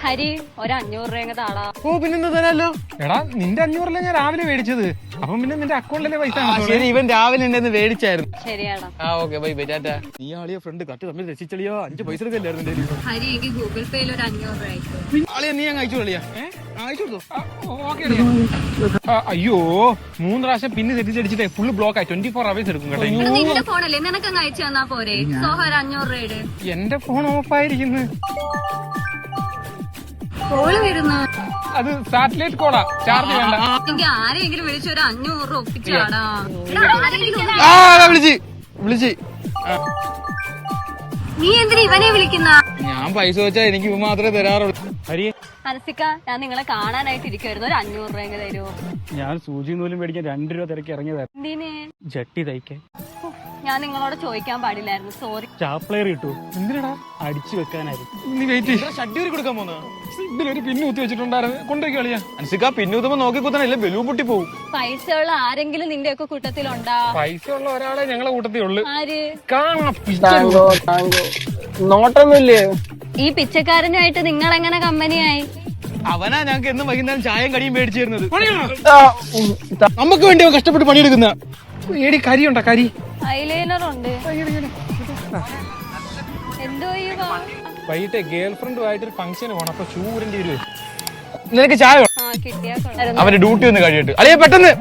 ഹരി ഒരു 500 രൂപ താടാ. ഓ പിന്നെ തരാല്ലോ. എടാ നിന്റെ 500 ഞാൻ രാവിലെ മേടിച്ചത്. അപ്പം പിന്നെ നിന്റെ അക്കൗണ്ടിലെ പൈസ. ശരി, ഇവൻ രാവിലെ എന്നെ മേടിച്ചായിരുന്നു. ശരിയാടാ. Okay bye bye tata. നീ ആളിയ ഫ്രണ്ട് കട്ട് തമ്മിൽ രസിച്ചളിയോ 5 പൈസ എടുക്കല്ലായിരുന്നു. ഹരി എനിക്ക് ഗൂഗിൾ പേയിൽ ഒരു 500 രൂപ അയച്ചു. ആളിയ നീ അങ്ങ് അയച്ചു കളിയാ. അയച്ചു കൊടുത്തു. അയ്യോ 3 പ്രാവശ്യം പിന്നെ തെറ്റിച്ചടിച്ചിട്ടേ ഫുള്ള് ബ്ലോക്ക് ആയി. 24 hours എടുക്കും കേട്ടോ. നിന്റെ ഫോണല്ലേ, നിനക്കങ്ങ് അയച്ചു തന്നാ പോരെ. സോഹ ഒരു 500 രൂപയുടെ എന്റെ ഫോൺ ഓഫ് ആയിരിക്കുന്നു. കോള് വരുന്നു. അത് സാറ്റലൈറ്റ് കോളാ, ചാർജ് വേണ്ട. എനിക്ക് ആരെങ്കിലും വിളിച്ച് ഒരു 500 രൂപ ഒപ്പിച്ചാടാ. വിളിച്ച് നീ എന്തിനാ ഇവനെ വിളിക്കുന്ന? ഞാൻ പൈസ വെച്ചാ എനിക്ക് ഇവ മാത്രമേ തരാറുള്ളൂ. ഹരി അനസിക്ക, ഞാൻ നിങ്ങളെ കാണാനായിട്ട് ഇരിക്കുവായിരുന്നു. ഒരു 500 രൂപ തരുമോ? ഞാൻ സൂചി നൂലും മേടിക്കാൻ 2 രൂപ തിരക്കി ഇറങ്ങിയതായിരുന്നു. എന്തിന്? ജട്ടി തയ്ക്കാൻ. ഞാൻ നിങ്ങളോട് ചോദിക്കാൻ പാടില്ലായിരുന്നു, സോറി. ചാപ്ലെയർ കിട്ടു. എന്തിനാടാ? അടിച്ചു വെക്കാനായിരുന്നു. നീ വെയിറ്റ് ചെയ്യ. ഷഡ്യൂരി കൊടുക്കാൻ പോന്ന ഇതിലൊരു പിന്നു കുത്തി വെച്ചിട്ടുണ്ടായിരുന്നു. കൊണ്ടുപോയി കളിയാ. അൻസിക്ക പിന്നൂത്തുമ്പോ നോക്കി കുത്തണല്ലേ, ബലൂ പൊട്ടി പോവും. പൈസ ഉള്ള ആരെങ്കിലും നിന്റെ ഒക്കെ കൂട്ടത്തിലുണ്ടാ? പൈസ ഉള്ള ഒരാളെ ഞങ്ങളെ കൂട്ടത്തേ ഉള്ളു. ആര്? നോട്ടൊന്നുമില്ലേ? ഈ പിച്ചക്കാരനുമായിട്ട് നിങ്ങൾ എങ്ങനെ കമ്പനിയായി? അവനാ ഞങ്ങൾക്ക് എന്നും വൈകുന്നേരം ചായയും കടിയും മേടിച്ചു തരുന്നത്. നമുക്ക് വേണ്ടി അവൻ കഷ്ടപ്പെട്ട് പണിയെടുക്കുന്ന. ഏടി കരിയുണ്ടോ? കരി ഐലൈനർ ഉണ്ട്. എന്തോ ഈ വൈകിട്ട് ഗേൾ ഫ്രണ്ടുമായിട്ട് ഒരു ഫംഗ്ഷന് പോണം. അപ്പൊ ഷൂ ഊരേണ്ടി വരുവേ. നിനക്ക് ചായ കിട്ടിയാ അവന്റെ ഡ്യൂട്ടി ഒന്ന് കഴിയട്ടെ. അളിയ പെട്ടെന്ന്